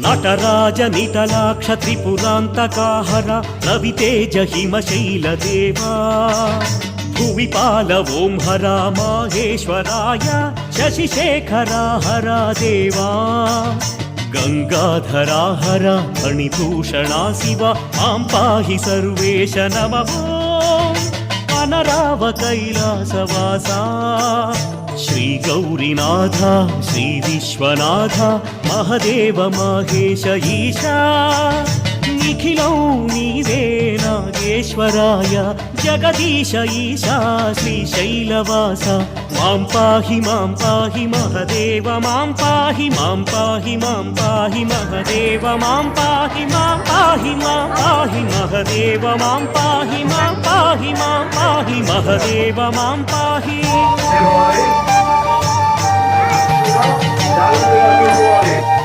నటరాజ నిటలాక్ష త్రిపురాంతకాహర రవితేజ హిమశైలదేవా భువిపాల ఓం హర మాహేశ్వరాయ శశిశేఖరా హర దేవా గంగాధరా హర ఫణిభూషణా శివ మాం పాహి సర్వేశ నమః అనరావ కైలాసవాసా శ్రీ గౌరీనాథ శ్రీ విశ్వనాథ మహదేవ మహేశ ఈశా నిఖిలం నీవే నాగేశ్వరాయ జగదీశ ఈశా శ్రీశైలవాస మాం పాహి మహదేవ మాం పాహి మహదేవ మాం పాహి మహదేవ మాం పాహి మహదేవ మాం పాహి Dale,